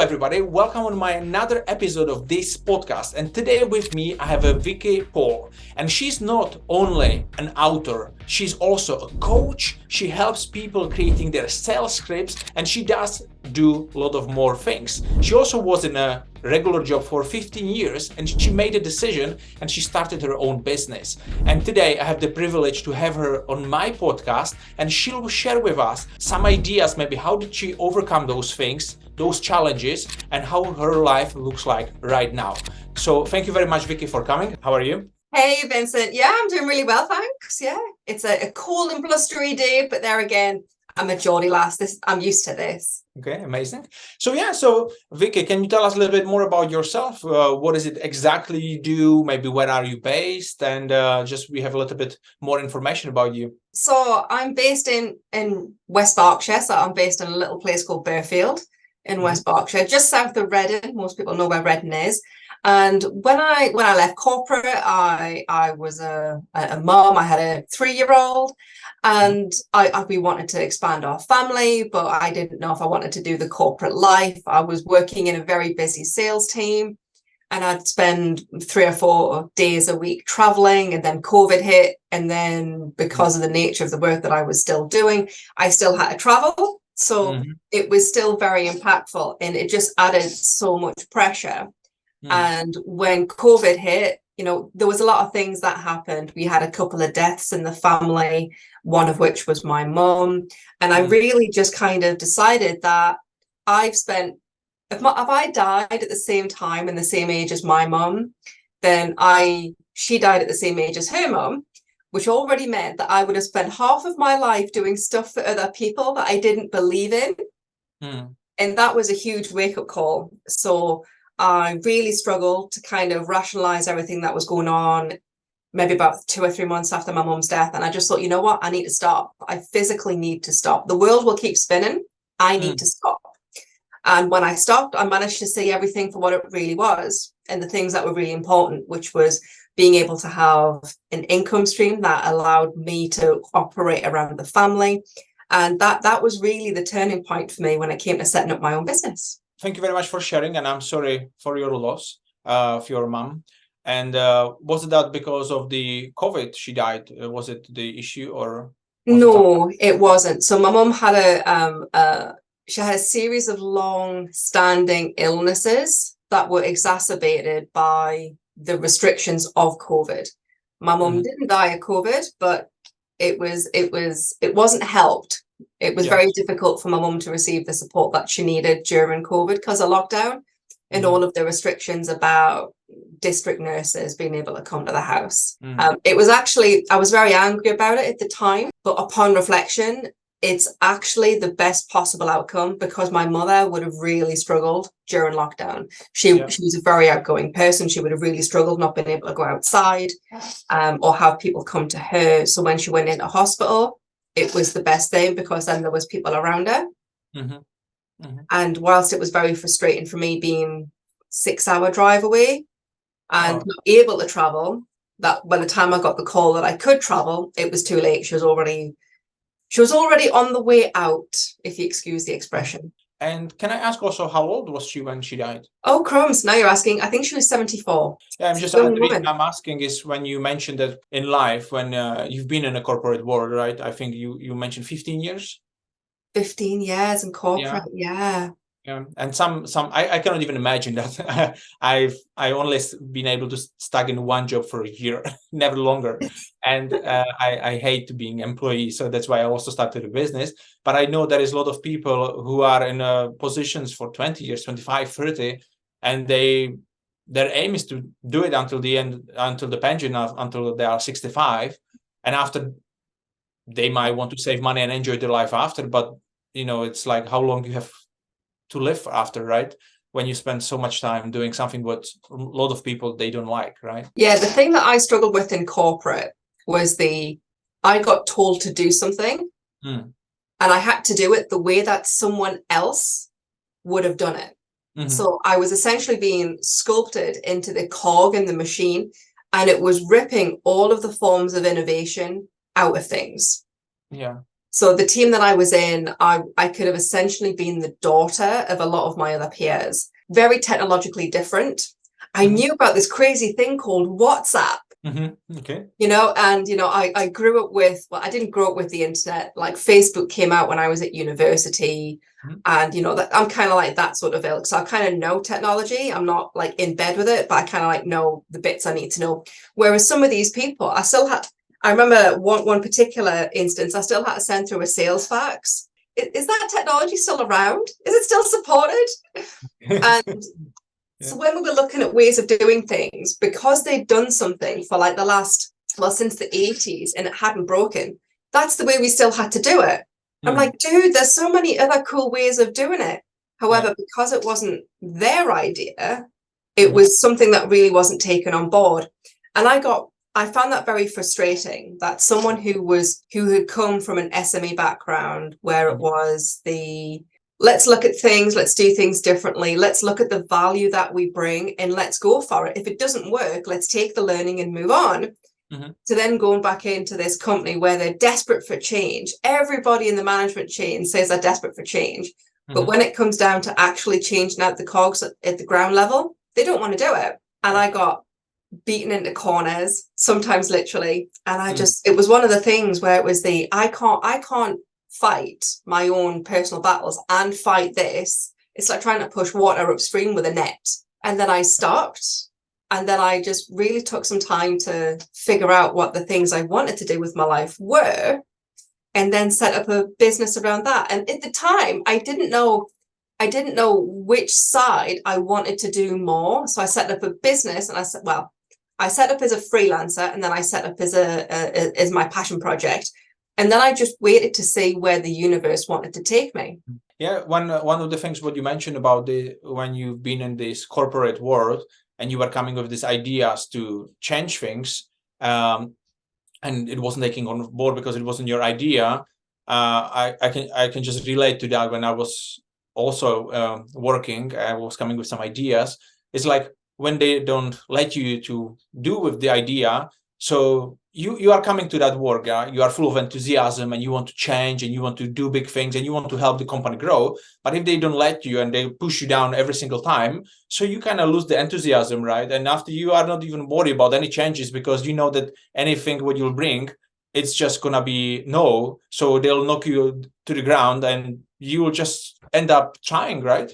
everybody. Welcome on my another episode of this podcast. And today with me, I have a Vicky Poole. And she's not only an author, she's also a coach. She helps people creating their sales scripts, and she does do a lot of more things. She also was in a regular job for 15 years, and she made a decision and she started her own business. And today I have the privilege to have her on my podcast, and she'll share with us some ideas, maybe how did she overcome those things, those challenges, and how her life looks like right now. So thank you very much, Vicky, for coming. How are you? Hey, Vincent. Yeah, I'm doing really well, thanks. Yeah, it's a cold and blustery day, but there again, I'm a Geordie lass. I'm used to this. Okay, amazing. So Vicky, can you tell us a little bit more about yourself? What is it exactly you do? Maybe where are you based? And just we have a little bit more information about you. So I'm based in West Berkshire. So I'm based in a little place called Burfield in West Berkshire, just south of Reading. Most people know where Reading is. And when I left corporate, I was a mom. I had a 3-year-old, and we wanted to expand our family, but I didn't know if I wanted to do the corporate life. I was working in a very busy sales team, and I'd spend 3 or 4 days a week traveling, and then COVID hit. And then because of the nature of the work that I was still doing, I still had to travel. So it was still very impactful, and it just added so much pressure. And when COVID hit, there was a lot of things that happened. We had a couple of deaths in the family, one of which was my mum. And I really just kind of decided that if I died at the same time and the same age as my mum, then she died at the same age as her mum, which already meant that I would have spent half of my life doing stuff for other people that I didn't believe in. And that was a huge wake-up call. So I really struggled to kind of rationalize everything that was going on, maybe about 2 or 3 months after my mum's death. And I just thought, you know what? I need to stop. I physically need to stop. The world will keep spinning. I need to stop. And when I stopped, I managed to see everything for what it really was and the things that were really important, which was being able to have an income stream that allowed me to operate around the family. And that was really the turning point for me when it came to setting up my own business. Thank you very much for sharing, and I'm sorry for your loss of your mom. And was that because of the COVID she died? Was it the issue, or? No, it wasn't. So my mum had she had a series of long-standing illnesses that were exacerbated by the restrictions of COVID. My mum didn't die of COVID, but it wasn't helped. It was very difficult for my mum to receive the support that she needed during COVID because of lockdown and all of the restrictions about district nurses being able to come to the house. It was actually, I was very angry about it at the time, but upon reflection, it's actually the best possible outcome because my mother would have really struggled during lockdown. She was a very outgoing person. She would have really struggled not being able to go outside or have people come to her. So when she went into hospital, it was the best thing because then there was people around her. And whilst it was very frustrating for me being 6-hour drive away and not able to travel, that by the time I got the call that I could travel, it was too late. She was already on the way out, if you excuse the expression. And can I ask also, how old was she when she died? Oh, crumbs. Now you're asking. I think she was 74. Yeah, the reason I'm asking is when you mentioned that in life, when you've been in a corporate world, right? I think you mentioned 15 years. 15 years in corporate, yeah. And some I cannot even imagine that. I only been able to stuck in one job for a year, never longer. And I hate being employee, so that's why I also started a business. But I know there is a lot of people who are in positions for 20 years, 25, 30, and their aim is to do it until the end, until the pension, until they are 65, and after they might want to save money and enjoy their life after. But it's like how long you have to live after, right? When you spend so much time doing something what a lot of people they don't like, right? Yeah, the thing that I struggled with in corporate was I got told to do something and I had to do it the way that someone else would have done it. So I was essentially being sculpted into the cog in the machine, and it was ripping all of the forms of innovation out of things. Yeah. So the team that I was in, I could have essentially been the daughter of a lot of my other peers. Very technologically different. I knew about this crazy thing called WhatsApp. Okay. I grew up with, well, I didn't grow up with the internet. Like Facebook came out when I was at university. And, I'm kind of like that sort of ilk. So I kind of know technology. I'm not like in bed with it, but I kind of like know the bits I need to know. Whereas some of these people, I remember one particular instance, I still had to send through a sales fax. Is that technology still around? Is it still supported? And so when we were looking at ways of doing things, because they'd done something for like since the 80s and it hadn't broken, that's the way we still had to do it. I'm like, dude, there's so many other cool ways of doing it. However, because it wasn't their idea, it was something that really wasn't taken on board. And I found that very frustrating, that someone who had come from an SME background where it was let's look at things, let's do things differently, let's look at the value that we bring and let's go for it. If it doesn't work, let's take the learning and move on. To then going back into this company where they're desperate for change. Everybody in the management chain says they're desperate for change. But when it comes down to actually changing out the cogs at the ground level, they don't want to do it. And I got beaten into corners, sometimes literally. And it was one of the things where it was I can't fight my own personal battles and fight this. It's like trying to push water upstream with a net. And then I stopped. And then I just really took some time to figure out what the things I wanted to do with my life were, and then set up a business around that. And at the time, I didn't know which side I wanted to do more. So I set up a business, and I set up as a freelancer, and then I set up as my passion project. And then I just waited to see where the universe wanted to take me. Yeah, one of the things what you mentioned about when you've been in this corporate world, and you were coming with these ideas to change things, and it wasn't taking on board because it wasn't your idea. I can just relate to that. When I was also working, I was coming with some ideas. It's like when they don't let you to do with the idea, so you are coming to that work, you are full of enthusiasm and you want to change and you want to do big things and you want to help the company grow. But if they don't let you and they push you down every single time, so you kind of lose the enthusiasm, right? And after, you are not even worried about any changes because you know that anything what you'll bring, it's just gonna be no. So they'll knock you to the ground and you will just end up trying, right?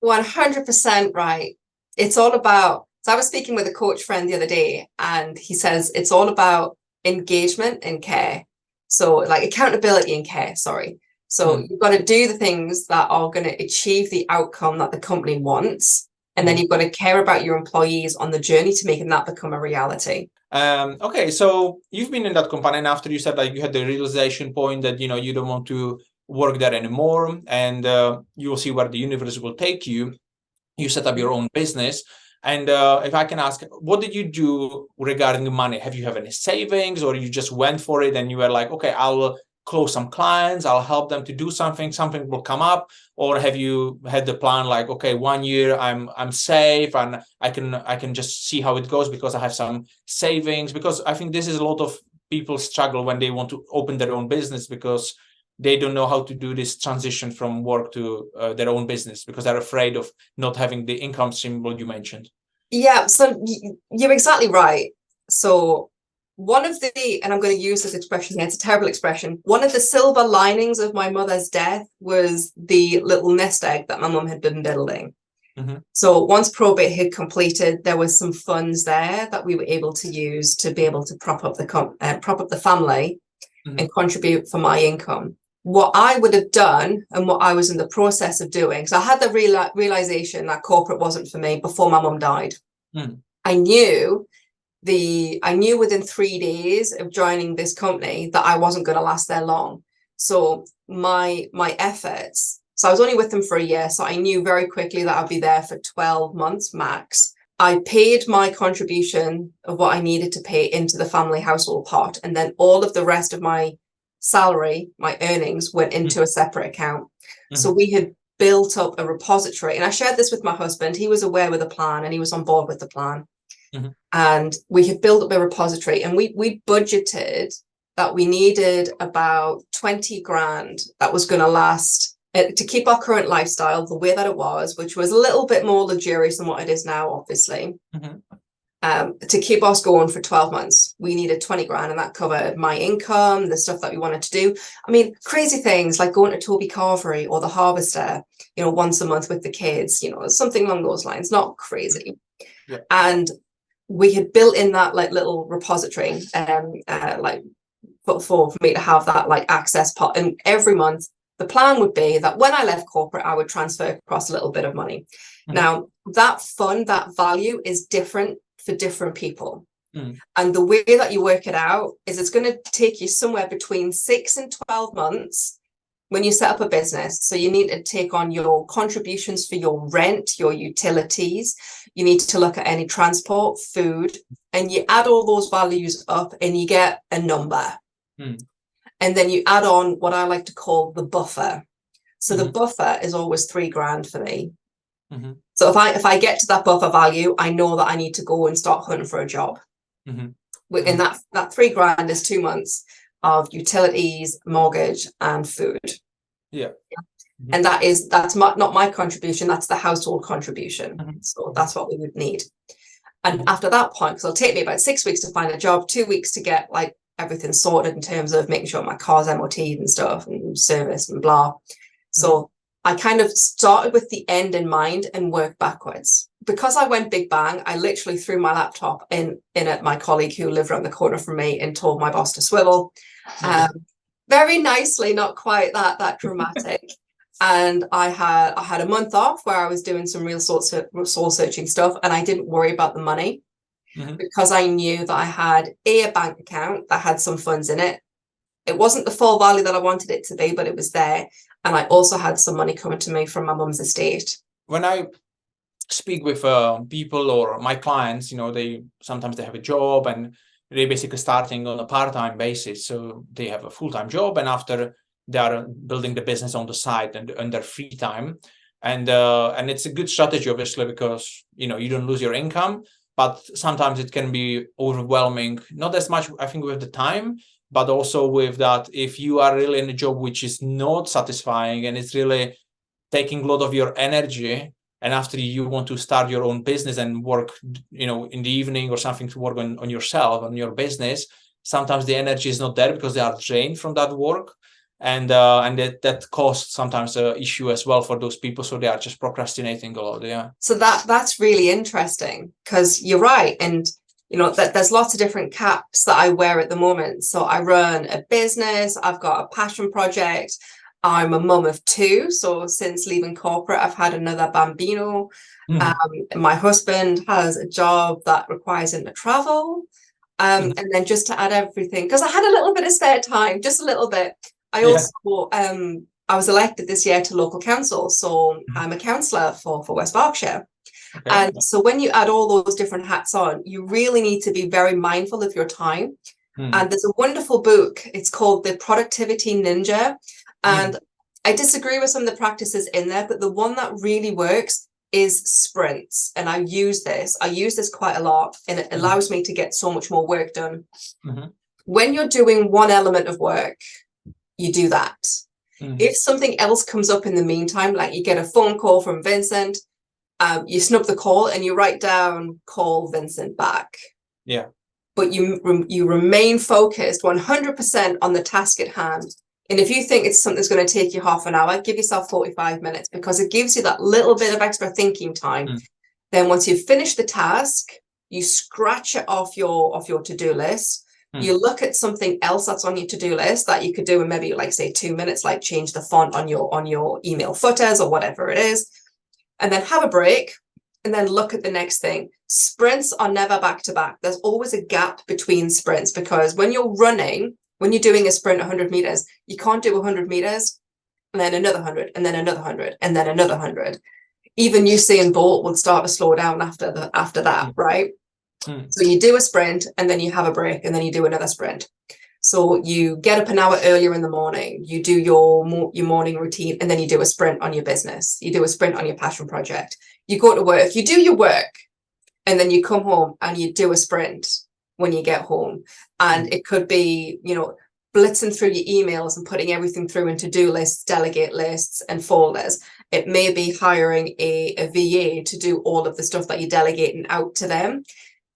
100% right. It's all about, so I was speaking with a coach friend the other day, and he says it's all about engagement and care. So like accountability and care, sorry. So you've got to do the things that are going to achieve the outcome that the company wants. And then you've got to care about your employees on the journey to making that become a reality. Okay, so you've been in that company, and after you said like you had the realization point that you don't want to work there anymore, and you will see where the universe will take you. You set up your own business. And if I can ask, what did you do regarding the money? Have you have any savings, or you just went for it and you were like, okay, I'll close some clients, I'll help them to do something will come up? Or have you had the plan like, okay, 1 year I'm safe and I can just see how it goes because I have some savings? Because I think this is a lot of people struggle when they want to open their own business, because they don't know how to do this transition from work to their own business because they're afraid of not having the income stream what you mentioned. Yeah, so you're exactly right. So one of and I'm going to use this expression here, it's a terrible expression. One of the silver linings of my mother's death was the little nest egg that my mum had been building. So once probate had completed, there was some funds there that we were able to use to be able to prop up the family and contribute for my income. What I would have done and what I was in the process of doing, so I had the realization that corporate wasn't for me before my mum died. I knew within 3 days of joining this company that I wasn't going to last there long. So my efforts, so I was only with them for a year, so I knew very quickly that I'd be there for 12 months max. I paid my contribution of what I needed to pay into the family household pot, and then all of the rest of my salary, my earnings, went into a separate account. So we had built up a repository, and I shared this with my husband. He was aware with the plan and he was on board with the plan. And we had built up a repository, and we budgeted that we needed about 20 grand that was going to last to keep our current lifestyle the way that it was, which was a little bit more luxurious than what it is now, obviously. To keep us going for 12 months, we needed 20 grand, and that covered my income, the stuff that we wanted to do. I mean, crazy things like going to Toby Carvery or the Harvester, once a month with the kids, something along those lines, not crazy. Yeah. And we had built in that like little repository, like for me to have that like access pot. And every month, the plan would be that when I left corporate, I would transfer across a little bit of money. Now, that fund, that value is different for different people. And the way that you work it out is it's going to take you somewhere between 6 and 12 months when you set up a business. So you need to take on your contributions for your rent, your utilities. You need to look at any transport, food, and you add all those values up and you get a number. And then you add on what I like to call the buffer. So the buffer is always 3 grand for me. So if I get to that buffer value, I know that I need to go and start hunting for a job. And that 3 grand is 2 months of utilities, mortgage, and food. And that's not my contribution, that's the household contribution. So that's what we would need. And after that point, because it'll take me about 6 weeks to find a job, 2 weeks to get like everything sorted in terms of making sure my car's MOT'd and stuff and service and blah. So I kind of started with the end in mind and worked backwards. Because I went big bang, I literally threw my laptop in at my colleague who lived around the corner from me and told my boss to swivel. Very nicely, not quite that dramatic. And I had a month off where I was doing some real soul searching stuff, and I didn't worry about the money because I knew that I had a bank account that had some funds in it. It wasn't the full value that I wanted it to be, but it was there. And I also had some money coming to me from my mum's estate. When I speak with people or my clients, they sometimes have a job and they're basically starting on a part-time basis. So they have a full-time job, and after they are building the business on the side and on their free time. And it's a good strategy, obviously, because you don't lose your income, but sometimes it can be overwhelming. Not as much, I think, with the time, but also with that, if you are really in a job which is not satisfying and it's really taking a lot of your energy, and after you want to start your own business and work, in the evening or something to work on yourself, on your business, sometimes the energy is not there because they are drained from that work. And that causes sometimes an issue as well for those people. So they are just procrastinating a lot. Yeah. So that's really interesting, because you're right. And that there's lots of different caps that I wear at the moment. So I run a business, I've got a passion project, I'm a mum of 2. So since leaving corporate, I've had another bambino. My husband has a job that requires him to travel. And then just to add everything, because I had a little bit of spare time, just a little bit. I also I was elected this year to local council, so I'm a councillor for West Berkshire. Okay. And so when you add all those different hats on, you really need to be very mindful of your time. And there's a wonderful book, it's called The Productivity Ninja. And I disagree with some of the practices in there, but the one that really works is sprints. And I use this quite a lot, and it allows me to get so much more work done. When you're doing one element of work, you do that. If something else comes up in the meantime, like you get a phone call from Vincent, you snub the call and you write down, call Vincent back. Yeah. But you remain focused 100% on the task at hand. And if you think it's something that's going to take you half an hour, give yourself 45 minutes, because it gives you that little bit of extra thinking time. Then once you've finished the task, you scratch it off your to-do list. You look at something else that's on your to-do list that you could do in maybe, like, say, 2 minutes, like change the font on your email footers or whatever it is, and then have a break and then look at the next thing. Sprints are never back to back. There's always a gap between sprints, because when you're doing a sprint 100 meters, you can't do 100 meters and then another 100 and then another 100 and then another 100. Even Usain Bolt would start to slow down after that, right? So you do a sprint and then you have a break and then you do another sprint. So you get up an hour earlier in the morning, you do your morning routine, and then you do a sprint on your business. You do a sprint on your passion project. You go to work, you do your work, and then you come home and you do a sprint when you get home. And it could be, blitzing through your emails and putting everything through in to-do lists, delegate lists, and folders. It may be hiring a VA to do all of the stuff that you're delegating out to them.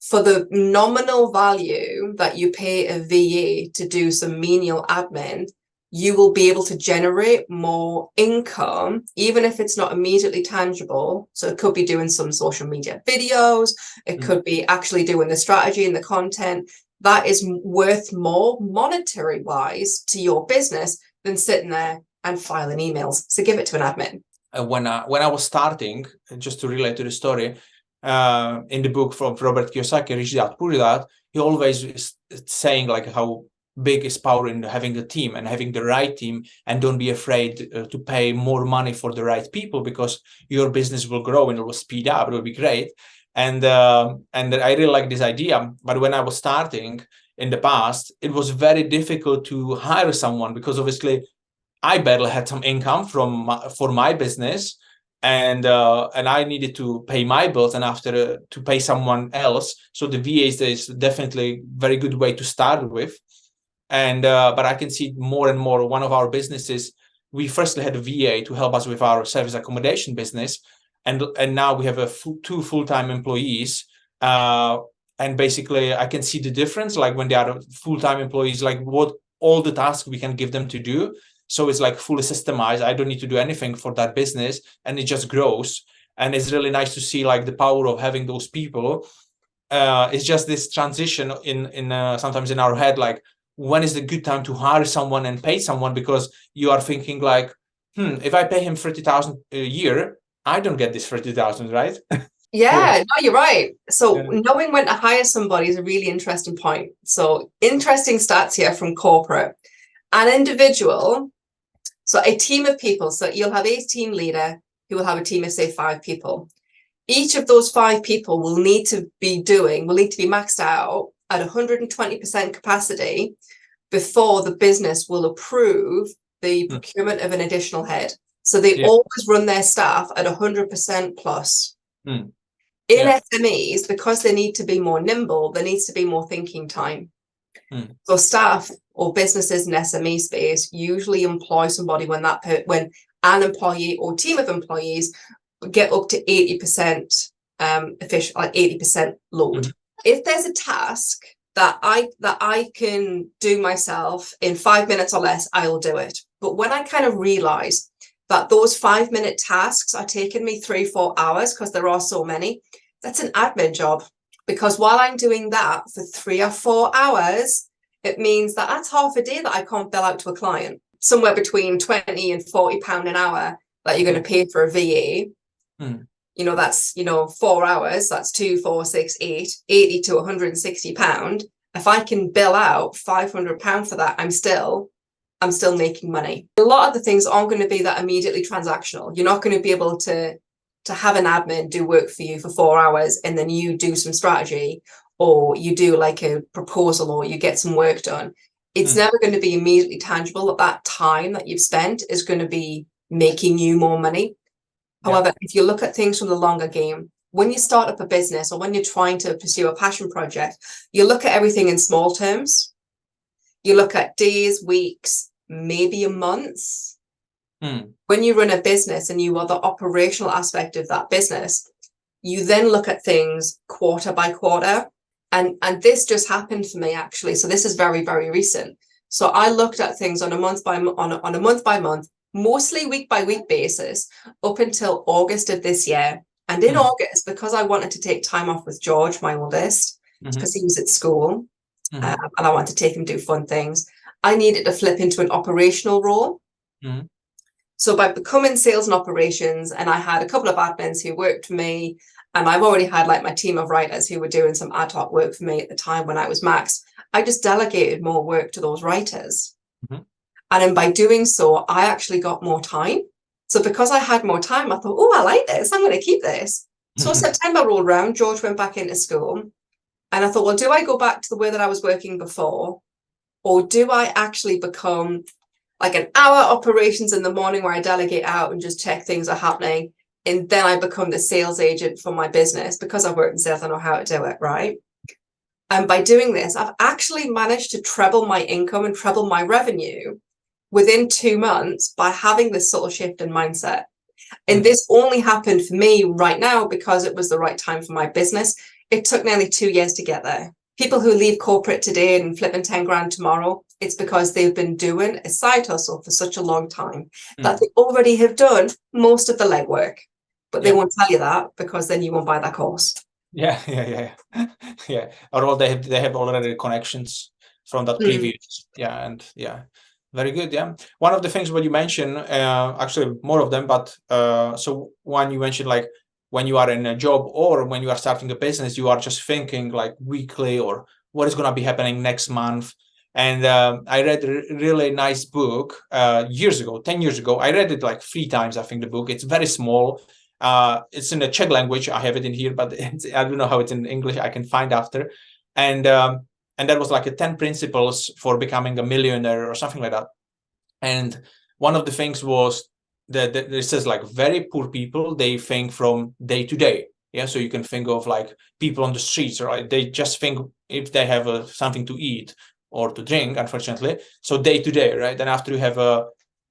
For the nominal value that you pay a VA to do some menial admin, you will be able to generate more income, even if it's not immediately tangible. So it could be doing some social media videos. It could be actually doing the strategy and the content. That is worth more monetary wise to your business than sitting there and filing emails. So give it to an admin. When I was starting, just to relate to the story, in the book from Robert Kiyosaki, Rich Dad Poor Dad, he always is saying like how big is power in having a team and having the right team, and don't be afraid to pay more money for the right people, because your business will grow and it will speed up. It will be great. And I really like this idea. But when I was starting in the past, it was very difficult to hire someone, because obviously I barely had some income for my business, and I needed to pay my bills, and after to pay someone else. So the VAs is definitely a very good way to start with. And but I can see more and more. One of our businesses, we firstly had a VA to help us with our service accommodation business, and now we have two full-time employees. And basically, I can see the difference, like when they are full-time employees, like what all the tasks we can give them to do. So it's like fully systemized. I don't need to do anything for that business, and it just grows. And it's really nice to see like the power of having those people. It's just this transition in sometimes in our head, like when is the good time to hire someone and pay someone, because you are thinking like, if I pay him 30,000 a year, I don't get this 30,000, right? Yeah, no, you're right. So knowing when to hire somebody is a really interesting point. So interesting stats here from corporate. An individual, so a team of people, so you'll have a team leader who will have a team of, say, 5 people. Each of those 5 people will need to be maxed out at 120% capacity before the business will approve the procurement of an additional head. So they always run their staff at 100% plus. In SMEs, because they need to be more nimble, there needs to be more thinking time. So staff or businesses in SME space usually employ somebody when an employee or team of employees get up to 80% efficient, like 80% load. If there's a task that I can do myself in 5 minutes or less, I'll do it. But when I kind of realize that those 5-minute tasks are taking me 3-4 hours, because there are so many, that's an admin job. Because while I'm doing that for 3 or 4 hours, it means that that's half a day that I can't bill out to a client. Somewhere between 20 and 40 pound an hour that you're going to pay for a VA. You know, that's, 4 hours, that's 2, 4, 6, 8, 80 to 160 pound. If I can bill out 500 pound for that, I'm still making money. A lot of the things aren't going to be that immediately transactional. You're not going to be able to have an admin do work for you for 4 hours and then you do some strategy, or you do like a proposal, or you get some work done. It's never going to be immediately tangible. That time that you've spent is going to be making you more money. However, if you look at things from the longer game, when you start up a business or when you're trying to pursue a passion project, you look at everything in small terms. You look at days, weeks, maybe a month. When you run a business and you are the operational aspect of that business, you then look at things quarter by quarter. And this just happened for me, actually. So this is very, very recent. So I looked at things on a month by month, mostly week by week basis, up until August of this year. And in August, because I wanted to take time off with George, my oldest, because he was at school, and I wanted to take him do fun things, I needed to flip into an operational role. So by becoming sales and operations, and I had a couple of admins who worked for me, and I've already had like my team of writers who were doing some ad hoc work for me at the time when I was maxed, I just delegated more work to those writers. And then by doing so, I actually got more time. So because I had more time, I thought, oh, I like this. I'm going to keep this. So September rolled around, George went back into school. And I thought, well, do I go back to the way that I was working before? Or do I actually become like an hour operations in the morning where I delegate out and just check things are happening? And then I become the sales agent for my business. Because I've worked in sales, I know how to do it, right? And by doing this, I've actually managed to treble my income and treble my revenue within 2 months by having this sort of shift in mindset. And this only happened for me right now because it was the right time for my business. It took nearly 2 years to get there. People who leave corporate today and flipping 10 grand tomorrow, it's because they've been doing a side hustle for such a long time that they already have done most of the legwork. But they won't tell you that because then you won't buy that course. Yeah. Or they have already connections from that previous. Very good. Yeah. One of the things what you mentioned, actually more of them, but so one you mentioned, like when you are in a job or when you are starting a business, you are just thinking like weekly or what is going to be happening next month. And I read a really nice book years ago, 10 years ago. I read it like 3 times, I think, the book. It's very small. It's in the Czech language. I have it in here, but I don't know how it's in English. I can find after. And that was like a 10 principles for becoming a millionaire or something like that. And one of the things was that it says like very poor people, they think from day to day. Yeah, so you can think of like people on the streets, right? They just think if they have something to eat or to drink, unfortunately. So day to day, right? Then after you have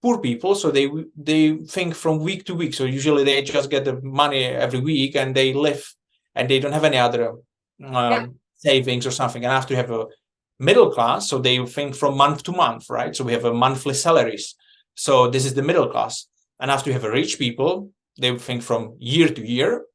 poor people, so they think from week to week. So usually they just get the money every week and they live and they don't have any other savings or something. And after you have a middle class, so they think from month to month, right? So we have a monthly salaries. So this is the middle class. And after you have a rich people, they think from year to year.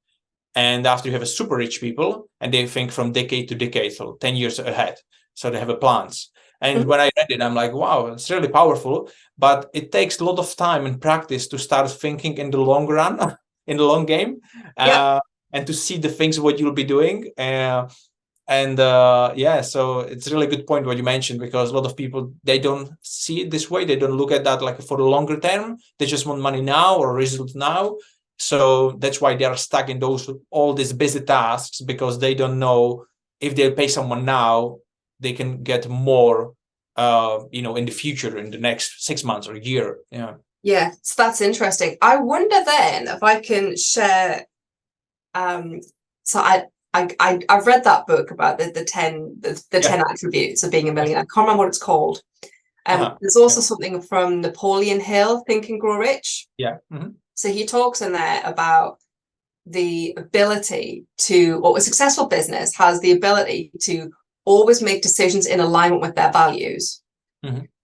And after you have a super rich people, and they think from decade to decade, so 10 years ahead. So they have a plans. And when I read it, I'm like, wow, it's really powerful. But it takes a lot of time and practice to start thinking in the long run, in the long game, and to see the things what you'll be doing. So it's a really good point what you mentioned, because a lot of people, they don't see it this way. They don't look at that like for the longer term. They just want money now or results now. So that's why they are stuck in all these busy tasks, because they don't know if they'll pay someone now, they can get more, in the future, in the next 6 months or a year. Yeah, so that's interesting. I wonder then if I can share. So I've read that book about the 10 attributes of being a millionaire. I can't remember what it's called. There's also something from Napoleon Hill, Think and Grow Rich. So he talks in there about the ability to, or a successful business has the ability to always make decisions in alignment with their values.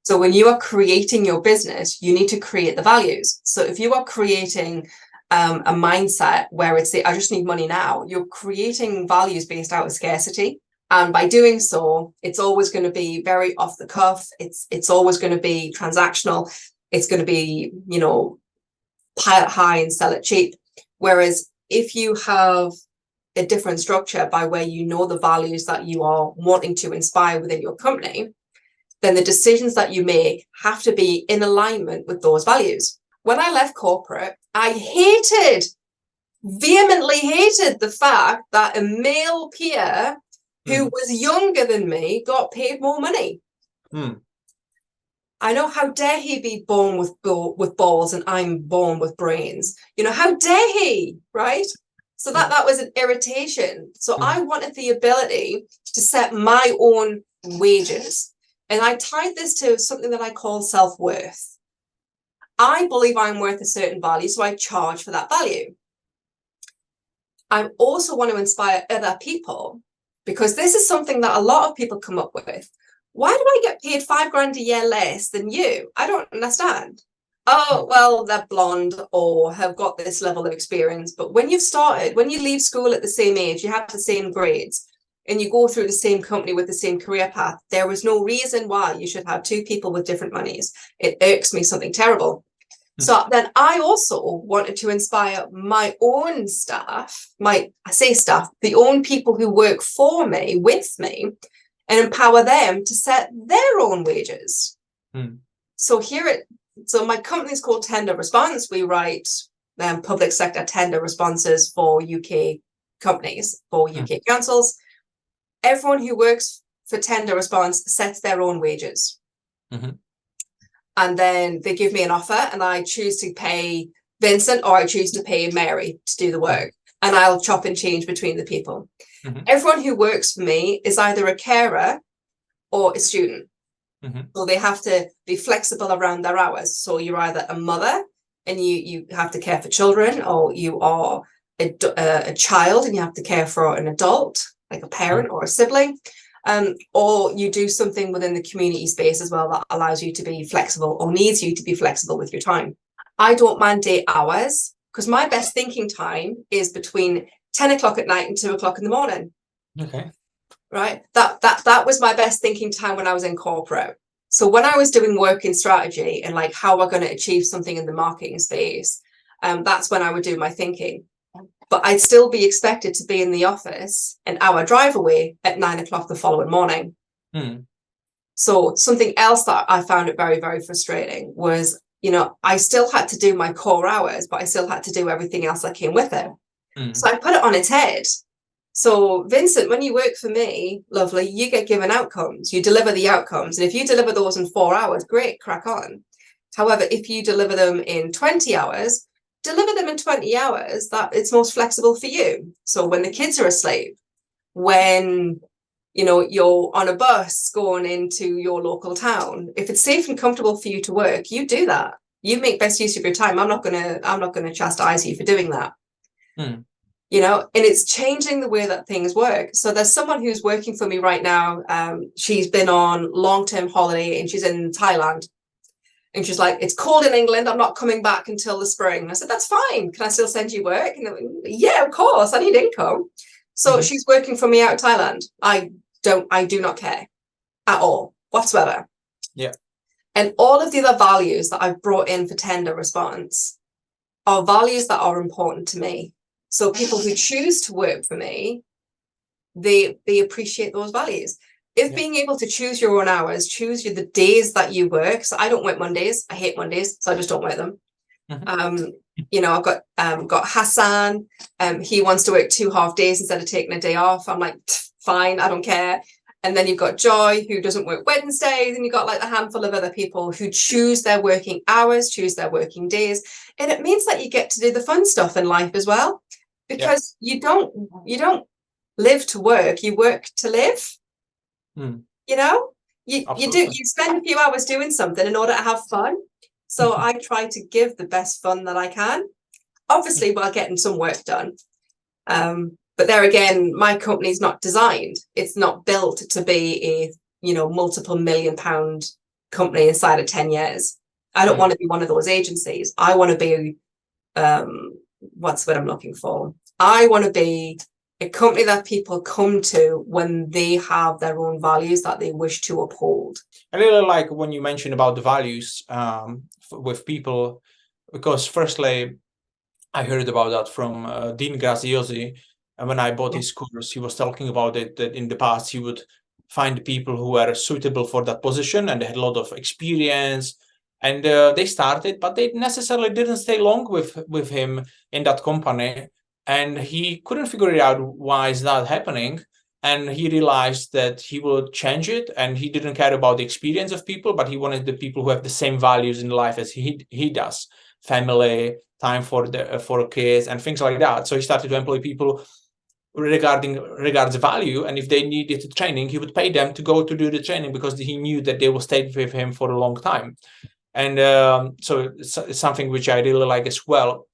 So when you are creating your business, you need to create the values. So if you are creating a mindset where it's I just need money now, you're creating values based out of scarcity. And by doing so, it's always going to be very off the cuff. It's always going to be transactional. It's going to be, pile it high and sell it cheap. Whereas if you have a different structure by where the values that you are wanting to inspire within your company, then the decisions that you make have to be in alignment with those values. When I left corporate, I vehemently hated the fact that a male peer who was younger than me got paid more money. I know, how dare he be born with balls and I'm born with brains? How dare he, right? So that was an irritation. So I wanted the ability to set my own wages. And I tied this to something that I call self-worth. I believe I'm worth a certain value, so I charge for that value. I also want to inspire other people, because this is something that a lot of people come up with. Why do I get paid 5 grand a year less than you? I don't understand. Oh, well, they're blonde or have got this level of experience. But when you leave school at the same age, you have the same grades, and you go through the same company with the same career path, there was no reason why you should have 2 people with different monies. It irks me something terrible. So then I also wanted to inspire my own staff, the own people who work for me, with me, and empower them to set their own wages. So my company is called Tender Response. We write public sector tender responses for UK companies, for UK councils. Everyone who works for Tender Response sets their own wages. And then they give me an offer and I choose to pay Vincent or I choose to pay Mary to do the work. and I'll chop and change between the people. Mhm. Everyone who works for me is either a carer or a student. So they have to be flexible around their hours. So you're either a mother and you have to care for children, or you are a child and you have to care for an adult, like a parent or a sibling, or you do something within the community space as well that allows you to be flexible or needs you to be flexible with your time. I don't mandate hours because my best thinking time is between 10 o'clock at night and 2 o'clock in the morning. Okay. Right. That was my best thinking time when I was in corporate. So when I was doing work in strategy and like how we're going to achieve something in the marketing space, that's when I would do my thinking. But I'd still be expected to be in the office an hour drive away at 9 o'clock the following morning. So something else that I found it very, very frustrating was, I still had to do my core hours, but I still had to do everything else that came with it. So I put it on its head. So Vincent, when you work for me, lovely, you get given outcomes, you deliver the outcomes. And if you deliver those in 4 hours, great, crack on. However, if you deliver them in 20 hours, deliver them in 20 hours that it's most flexible for you. So when the kids are asleep, when, you're on a bus going into your local town, if it's safe and comfortable for you to work, you do that. You make best use of your time. I'm not gonna chastise you for doing that. And it's changing the way that things work. So there's someone who's working for me right now. She's been on long-term holiday and she's in Thailand. And she's like, it's cold in England. I'm not coming back until the spring. I said, that's fine. Can I still send you work? And went, yeah, of course. I need income. So she's working for me out of Thailand. I do not care at all whatsoever. Yeah. And all of the other values that I've brought in for tender response are values that are important to me. So people who choose to work for me, they appreciate those values. If being able to choose your own hours, choose the days that you work. So I don't work Mondays. I hate Mondays, so I just don't work them. I've got Hassan. He wants to work 2 half days instead of taking a day off. I'm like, fine, I don't care. And then you've got Joy, who doesn't work Wednesdays, and you've got like a handful of other people who choose their working hours, choose their working days. And it means that you get to do the fun stuff in life as well. Because you don't live to work, you work to live. You spend a few hours doing something in order to have fun. So I try to give the best fun that I can, obviously while getting some work done. But there again, my company's not designed. It's not built to be a multiple £1 million company inside of 10 years. I don't want to be one of those agencies. I want to be what's what I'm looking for. I want to be a company that people come to when they have their own values that they wish to uphold. I really like when you mentioned about the values with people, because firstly, I heard about that from Dean Graziosi. And when I bought his course, he was talking about it, that in the past he would find people who were suitable for that position and they had a lot of experience. And they started, but they necessarily didn't stay long with him in that company. And he couldn't figure it out why is that happening. And he realized that he would change it. And he didn't care about the experience of people, but he wanted the people who have the same values in life as he does. Family, time for kids and things like that. So he started to employ people regards value, and if they needed training, he would pay them to go to do the training because he knew that they will stay with him for a long time. And so it's something which I really like as well.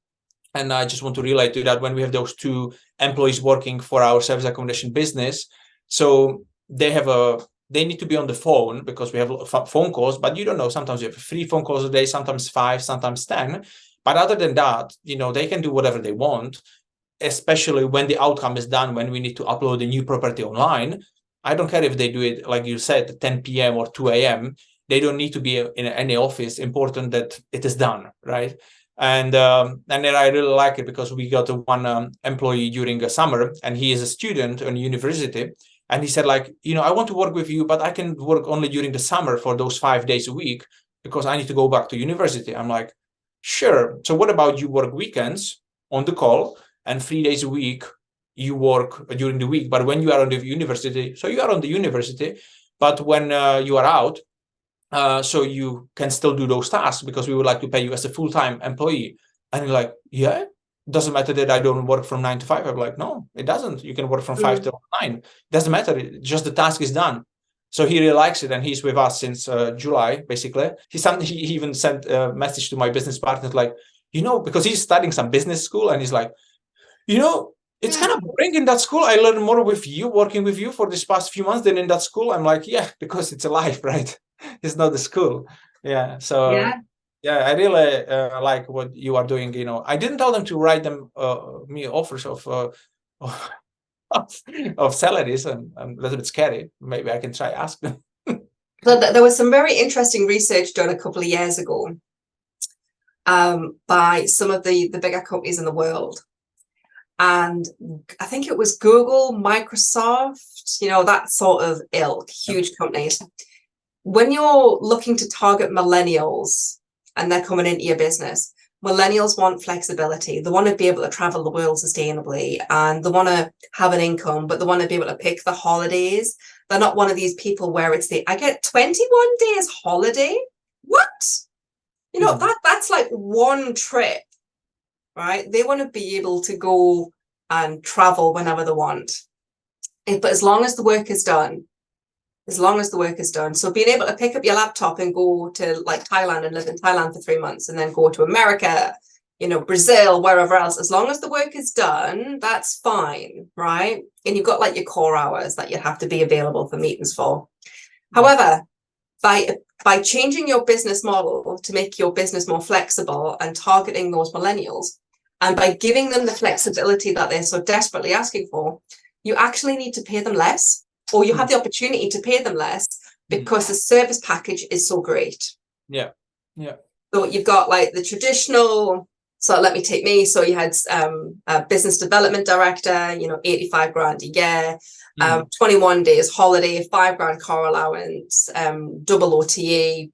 And I just want to relate to that when we have those 2 employees working for our service accommodation business. So they need to be on the phone because we have phone calls, but you don't know, sometimes you have 3 phone calls a day, sometimes 5, sometimes 10. But other than that, they can do whatever they want, especially when the outcome is done, when we need to upload a new property online. I don't care if they do it, like you said, at 10 p.m. or 2 a.m. They don't need to be in any office. Important that it is done, right? And then I really like it because we got one employee during the summer, and he is a student in university. And he said, like, I want to work with you, but I can work only during the summer for those 5 days a week because I need to go back to university. I'm like, sure. So what about you work weekends on the call, and 3 days a week you work during the week? But when you are on the university, so you are on the university, but when you are out, so you can still do those tasks because we would like to pay you as a full-time employee. And you're like, yeah, doesn't matter that I don't work from 9 to 5. I'm like, no, it doesn't. You can work from 5 to 9. It doesn't matter. Just the task is done. So he really likes it, and he's with us since July, basically. He even sent a message to my business partner, like, because he's studying some business school, and he's like, it's kind of boring in that school. I learned more with you, working with you for this past few months than in that school. I'm like, yeah, because it's a life, right? It's not the school. Yeah. So yeah, I really like what you are doing. I didn't tell them to write them me offers of salaries. I'm a little bit scary. Maybe I can try ask them. So there was some very interesting research done a couple of years ago by some of the bigger companies in the world. And I think it was Google, Microsoft, that sort of ilk, huge companies. When you're looking to target millennials and they're coming into your business, millennials want flexibility. They want to be able to travel the world sustainably, and they want to have an income, but they want to be able to pick the holidays. They're not one of these people where it's I get 21 days holiday. What? That's like one trip, right? They want to be able to go and travel whenever they want. But as long as the work is done, so being able to pick up your laptop and go to like Thailand and live in Thailand for 3 months, and then go to America, Brazil, wherever else, as long as the work is done, that's fine, right? And you've got like your core hours that you have to be available for meetings for. However, by changing your business model to make your business more flexible and targeting those millennials, and by giving them the flexibility that they're so desperately asking for, you actually need to pay them less, or you have the opportunity to pay them less because the service package is so great. Yeah. Yeah. So you've got like the traditional, so let me take me. So you had a business development director, 85 grand a year, 21 days holiday, 5 grand car allowance, double OTE,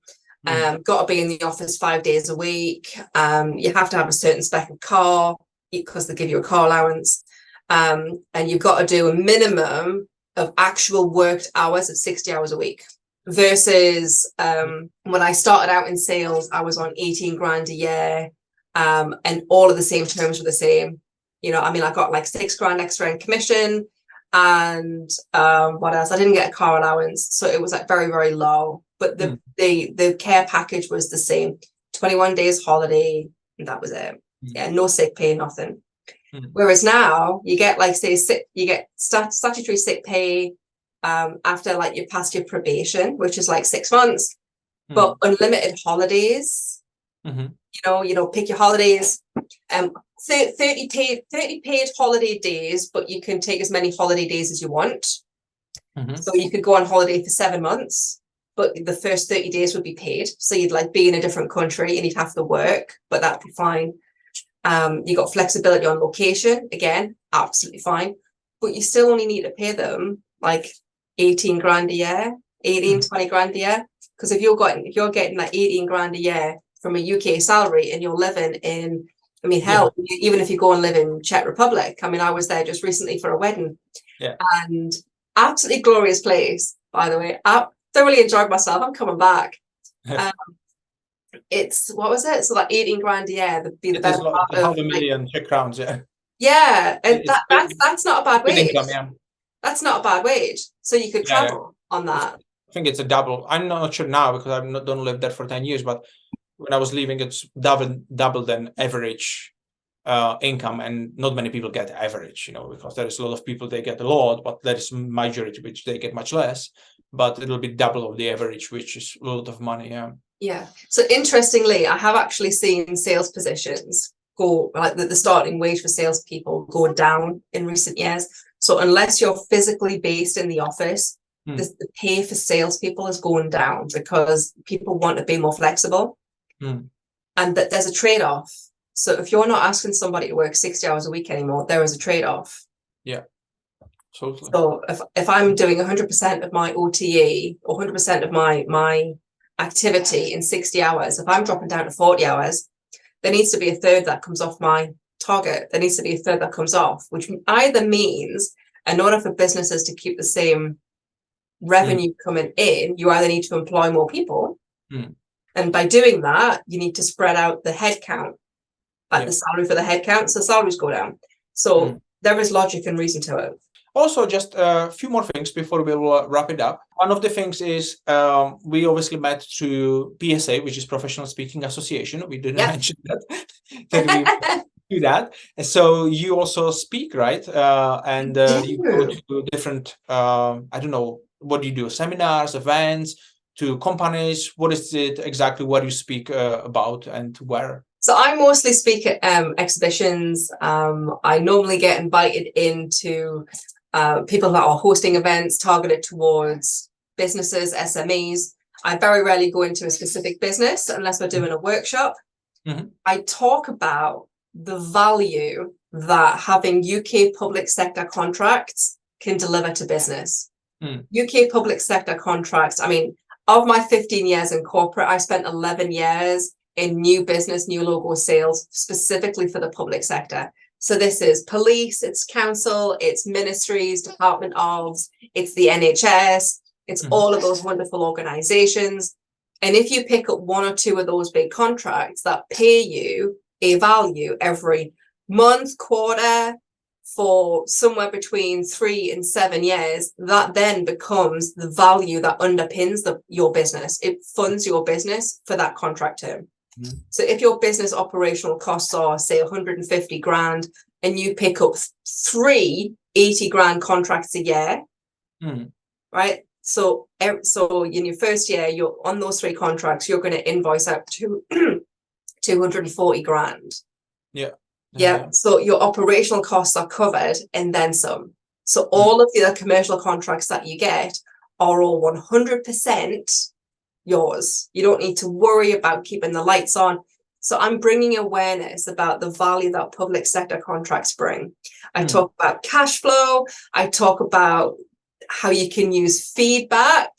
got to be in the office 5 days a week. You have to have a certain spec of car because they give you a car allowance. And you've got to do a minimum of actual worked hours of 60 hours a week. Versus when I started out in sales, I was on 18 grand a year, and all of the same terms were the same. I got like 6 grand extra in commission, and what else? I didn't get a car allowance, so it was like very, very low. But the care package was the same: 21 days holiday, and that was it. Yeah, no sick pay, nothing. Whereas now you get like you get statutory sick pay after like you passed your probation, which is like 6 months, but unlimited holidays. Pick your holidays. 30 paid holiday days, but you can take as many holiday days as you want. So you could go on holiday for 7 months, but the first 30 days would be paid. So you'd like be in a different country and you'd have to work, but that'd be fine. You got flexibility on location, again, absolutely fine, but you still only need to pay them like 18 grand a year, 20 grand a year. Because if you're getting like 18 grand a year from a UK salary and you're living in, even if you go and live in Czech Republic, I was there just recently for a wedding, and absolutely glorious place, by the way. I thoroughly enjoyed myself. I'm coming back. It's, what was it? So like 18 grand a year, be the better part of half a million Czech crowns, and that's not a bad wage. Income, That's not a bad wage. So you could travel on that. I think it's a double. I'm not sure now because I don't live there for 10 years, but when I was leaving, it's double than average income, and not many people get average, because there is a lot of people, they get a lot, but there is majority which they get much less, but it'll be double of the average, which is a lot of money. Yeah. So interestingly, I have actually seen sales positions go, like the starting wage for salespeople go down in recent years. So unless you're physically based in the office, the pay for salespeople is going down because people want to be more flexible, and that there's a trade-off. So if you're not asking somebody to work 60 hours a week anymore, there is a trade-off. Yeah. Totally. So if I'm doing 100% of my OTE or 100% of my activity in 60 hours, if I'm dropping down to 40 hours, there needs to be a third that comes off my target. There needs to be a third that comes off, which either means in order for businesses to keep the same revenue coming in, you either need to employ more people. And by doing that, you need to spread out the headcount at the salary for the headcount, so salaries go down. So there is logic and reason to it. Also, just a few more things before we will wrap it up. One of the things is we obviously met through PSA, which is Professional Speaking Association. We didn't mention that. We do that. And so you also speak, right? And you go to different, I don't know, what do you do? Seminars, events, to companies. What is it exactly what you speak about and where? So I mostly speak at exhibitions. I normally get invited into people that are hosting events targeted towards businesses, SMEs. I very rarely go into a specific business unless we're doing a workshop. I talk about the value that having UK public sector contracts can deliver to business. UK public sector contracts, I mean, of my 15 years in corporate, I spent 11 years in new business, new logo sales, specifically for the public sector. So this is police, it's council, it's ministries, department ofs, it's the NHS, it's all of those wonderful organizations. And if you pick up one or two of those big contracts that pay you a value every month, quarter, for somewhere between 3 and 7 years, that then becomes the value that underpins your business. It funds your business for that contract term. So if your business operational costs are, say, 150 grand, and you pick up 3 80 grand contracts a year, right? So in your first year, you're on those 3 contracts, you're going to invoice out to 240 grand. Yeah. So your operational costs are covered and then some. So all of the other commercial contracts that you get are all 100% yours. You don't need to worry about keeping the lights on. So I'm bringing awareness about the value that public sector contracts bring. I talk about cash flow. I talk about how you can use feedback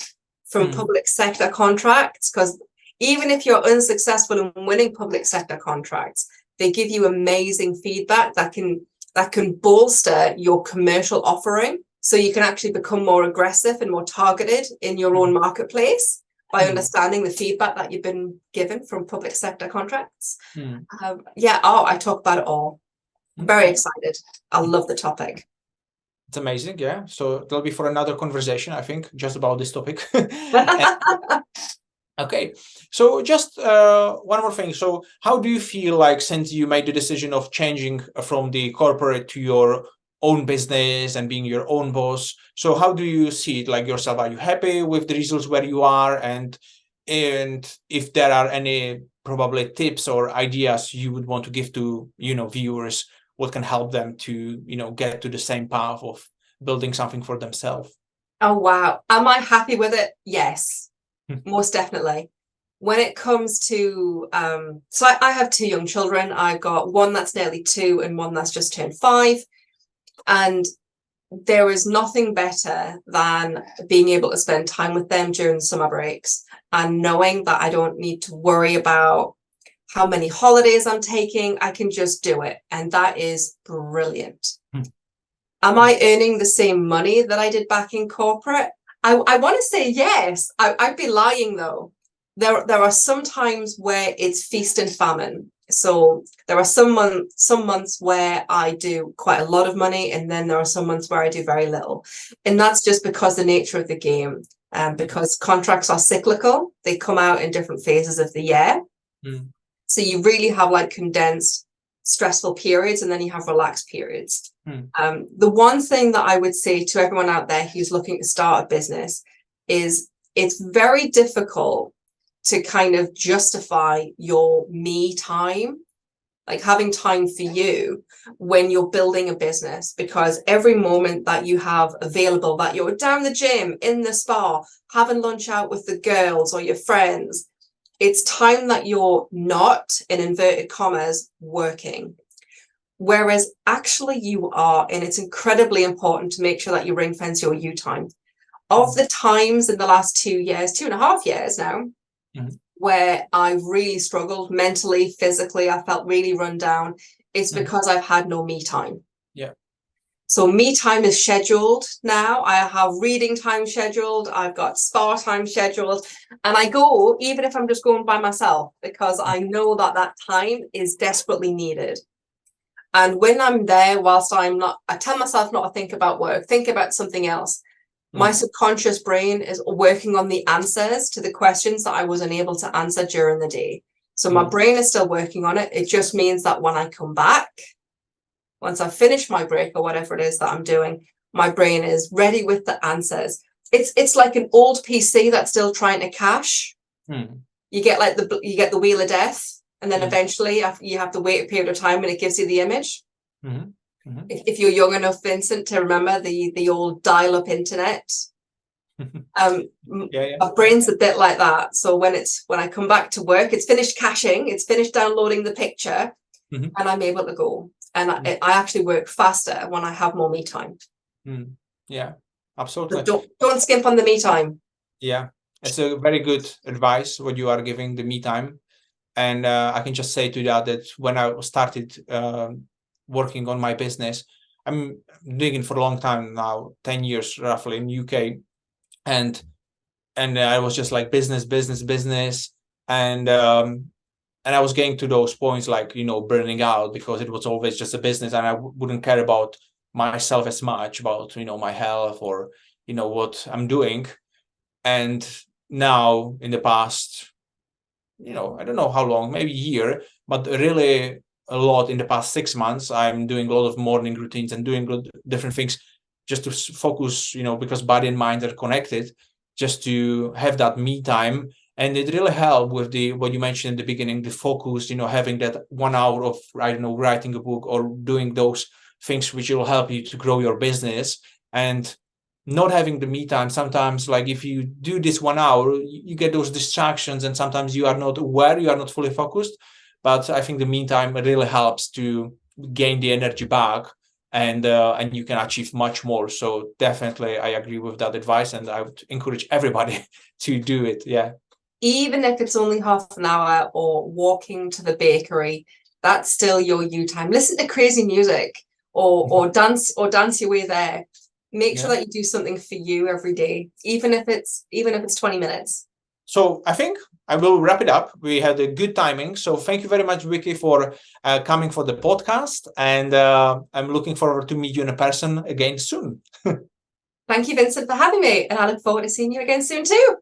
from public sector contracts, because even if you're unsuccessful in winning public sector contracts, they give you amazing feedback that can bolster your commercial offering, so you can actually become more aggressive and more targeted in your own marketplace by understanding the feedback that you've been given from public sector contracts. I talk about it all. I'm very excited. I love the topic. It's amazing, yeah. So that'll be for another conversation, I think, just about this topic. Okay, so just one more thing. So how do you feel like, since you made the decision of changing from the corporate to your own business and being your own boss, so how do you see it, like, yourself? Are you happy with the results where you are? And if there are any probably tips or ideas you would want to give to, viewers, what can help them to, get to the same path of building something for themselves? Oh, wow. Am I happy with it? Yes. Most definitely. When it comes to so I have 2 young children. I've got one that's nearly 2 and one that's just turned 5, and there is nothing better than being able to spend time with them during summer breaks and knowing that I don't need to worry about how many holidays I'm taking. I can just do it, and that is brilliant. Am I earning the same money that I did back in corporate? I want to say yes. I'd be lying though. There are some times where it's feast and famine. So there are some months where I do quite a lot of money, and then there are some months where I do very little. And that's just because the nature of the game, because contracts are cyclical. They come out in different phases of the year. So you really have like condensed stressful periods, and then you have relaxed periods. The one thing that I would say to everyone out there who's looking to start a business is it's very difficult to kind of justify your me time, like having time for you when you're building a business, because every moment that you have available, that you're down the gym, in the spa, having lunch out with the girls or your friends, it's time that you're not, in inverted commas, working. Whereas actually you are, and it's incredibly important to make sure that you ring fence your you time. Of the times in the last 2 years, 2.5 years now, where I've really struggled mentally, physically, I felt really run down, it's because I've had no me time. So me time is scheduled now. I have reading time scheduled. I've got spa time scheduled. And I go, even if I'm just going by myself, because I know that that time is desperately needed. And when I'm there, whilst I tell myself not to think about work, think about something else. My subconscious brain is working on the answers to the questions that I wasn't able to answer during the day. So my brain is still working on it. It just means that when I come back, once I finish my break or whatever it is that I'm doing, my brain is ready with the answers. It's like an old PC that's still trying to cache. You get like the wheel of death, and then eventually you have to wait a period of time and it gives you the image. If you're young enough, Vincent, to remember the old dial-up internet, my brain's a bit like that. So when I come back to work, it's finished caching, it's finished downloading the picture, and I'm able to go. And I actually work faster when I have more me time. Yeah, absolutely. So don't skimp on the me time. Yeah, it's a very good advice what you are giving, the me time. And I can just say to that when I started working on my business, I'm doing it for a long time now, 10 years roughly in UK. And I was just like business. And I was getting to those points like, burning out, because it was always just a business and I wouldn't care about myself as much, about, my health or, what I'm doing. And now in the past, I don't know how long, maybe a year, but really a lot in the past 6 months, I'm doing a lot of morning routines and doing different things just to focus, because body and mind are connected, just to have that me time. And it really helped with what you mentioned in the beginning, the focus, having that 1 hour of, writing a book or doing those things which will help you to grow your business. And not having the me time, sometimes, like if you do this 1 hour, you get those distractions and sometimes you are not aware, you are not fully focused. But I think the meantime really helps to gain the energy back, and you can achieve much more. So definitely I agree with that advice, and I would encourage everybody to do it. Yeah. Even if it's only half an hour or walking to the bakery, that's still your you time. Listen to crazy music or dance your way there. Make sure that you do something for you every day, even if it's 20 minutes. So I think I will wrap it up. We had a good timing. So thank you very much, Vicky, for coming for the podcast. And I'm looking forward to meet you in person again soon. Thank you, Vincent, for having me. And I look forward to seeing you again soon too.